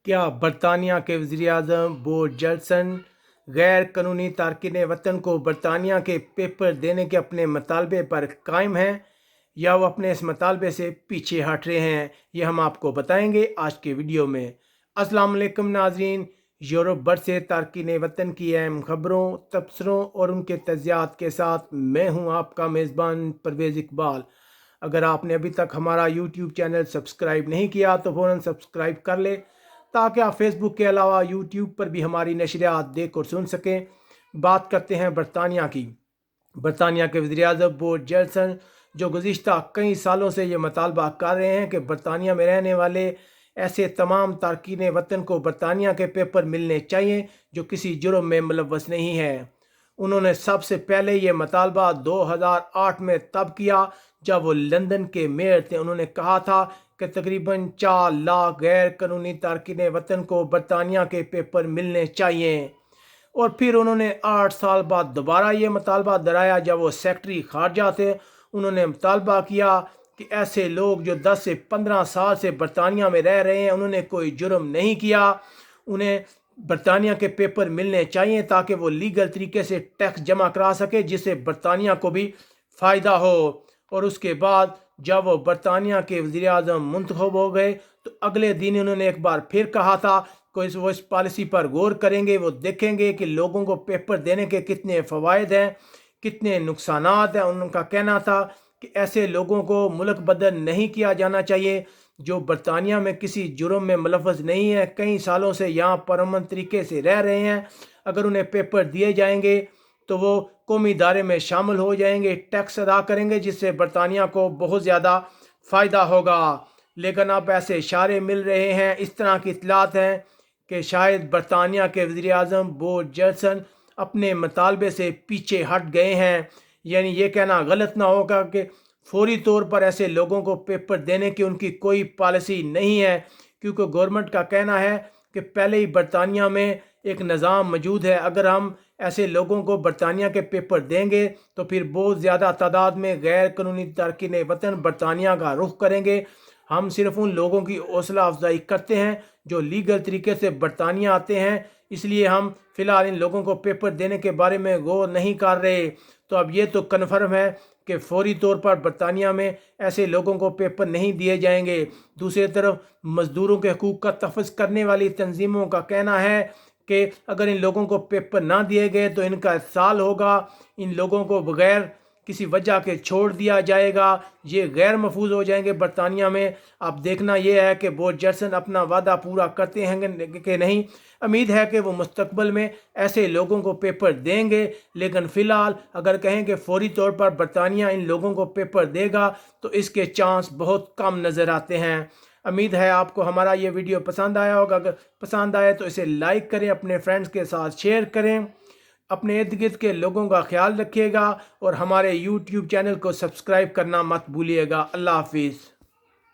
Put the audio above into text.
क्या बरतानिया के वज़ीर-ए-आज़म बोरिस जॉनसन गैर कानूनी तारकिन वतन को बरतानिया के पेपर देने के अपने मुतालबे पर कायम हैं या वो अपने इस मुतालबे से पीछे हट रहे हैं, ये हम आपको बताएंगे आज के वीडियो में। अस्सलाम वालेकुम नाज़रीन, यूरोप भर से तारकिन वतन की अहम खबरों, तबसरों और उनके तजियात के साथ मैं हूँ आपका मेज़बान परवेज़ इकबाल। अगर आपने अभी तक हमारा यूट्यूब चैनल सब्सक्राइब नहीं किया तो फ़ौरन सब्सक्राइब कर ले ताकि आप फेसबुक के अलावा यूट्यूब पर भी हमारी नशरियात देख और सुन सकें। बात करते हैं बरतानिया की। बरतानिया के वज़ीर-ए-आज़म बोरिस जॉनसन जो गुज़िश्ता कई सालों से ये मुतालबा कर रहे हैं कि बरतानिया में रहने वाले ऐसे तमाम तारकीन वतन को बरतानिया के पेपर मिलने चाहिए जो किसी जुर्म में मुलव्वस नहीं है। उन्होंने सबसे पहले ये मुतालबा 2008 में तब किया जब वो लंदन के मेयर थे। उन्होंने कहा था कि तकरीबन 4 लाख गैर कानूनी तारकिन वतन को बरतानिया के पेपर मिलने चाहिए। और फिर उन्होंने 8 साल बाद दोबारा ये मुतालबा दोहराया जब वो सेक्रेटरी खारजा थे। उन्होंने मुतालबा किया कि ऐसे लोग जो 10 से 15 साल से बरतानिया में रह रहे हैं, उन्होंने कोई जुर्म नहीं किया, उन्हें बरतानिया के पेपर मिलने चाहिए ताकि वो लीगल तरीके से टैक्स जमा करा सके जिससे बरतानिया को भी फ़ायदा हो। और उसके बाद जब वो बरतानिया के वज़ीर-ए-आज़म मुंतखब हो गए तो अगले दिन उन्होंने एक बार फिर कहा था कि वो इस पॉलिसी पर गौर करेंगे, वो देखेंगे कि लोगों को पेपर देने के कितने फ़वाइद हैं, कितने नुकसानात हैं। उनका कहना था कि ऐसे लोगों को मुल्क बदल नहीं किया जाना चाहिए जो बरतानिया में किसी जुर्म में मुलव्वस नहीं है, कई सालों से यहाँ परअमन तरीके से रह रहे हैं। अगर उन्हें पेपर दिए जाएंगे तो वो कौमी इदारे में शामिल हो जाएंगे, टैक्स अदा करेंगे जिससे बरतानिया को बहुत ज़्यादा फ़ायदा होगा। लेकिन अब ऐसे इशारे मिल रहे हैं, इस तरह की इत्तलात हैं कि शायद बरतानिया के वज़ीर-ए-आज़म बोरिस जॉनसन अपने मुतालबे से पीछे हट गए हैं। यानी ये कहना गलत ना होगा कि फौरी तौर पर ऐसे लोगों को पेपर देने की उनकी कोई पॉलिसी नहीं है, क्योंकि गवर्नमेंट का कहना है कि पहले ही बरतानिया में एक निज़ाम मौजूद है। अगर हम ऐसे लोगों को बरतानिया के पेपर देंगे तो फिर बहुत ज़्यादा तादाद में गैर कानूनी तारकिन वतन बरतानिया का रुख करेंगे। हम सिर्फ उन लोगों की हौसला अफजाई करते हैं जो लीगल तरीके से बरतानिया आते हैं, इसलिए हम फ़िलहाल इन लोगों को पेपर देने के बारे में गौर नहीं कर रहे। तो अब ये तो कन्फर्म है कि फौरी तौर पर बरतानिया में ऐसे लोगों को पेपर नहीं दिए जाएंगे। दूसरी तरफ मज़दूरों के हकूक़ का तहफ़्फ़ुज़ करने वाली तंजीमों का कहना है कि अगर इन लोगों को पेपर ना दिए गए तो इनका साल होगा, इन लोगों को बगैर किसी वजह के छोड़ दिया जाएगा, ये गैर महफूज हो जाएंगे बरतानिया में। अब देखना यह है कि बोरिस जॉनसन अपना वादा पूरा करते हैं कि नहीं। उम्मीद है कि वो मुस्तकबिल में ऐसे लोगों को पेपर देंगे, लेकिन फ़िलहाल अगर कहें कि फ़ौरी तौर पर बरतानिया इन लोगों को पेपर देगा तो इसके चांस बहुत कम नज़र आते हैं। उम्मीद है आपको हमारा ये वीडियो पसंद आया होगा। अगर पसंद आए तो इसे लाइक करें, अपने फ्रेंड्स के साथ शेयर करें, अपने इर्द गिर्द के लोगों का ख्याल रखिएगा और हमारे यूट्यूब चैनल को सब्सक्राइब करना मत भूलिएगा। अल्लाह हाफिज़।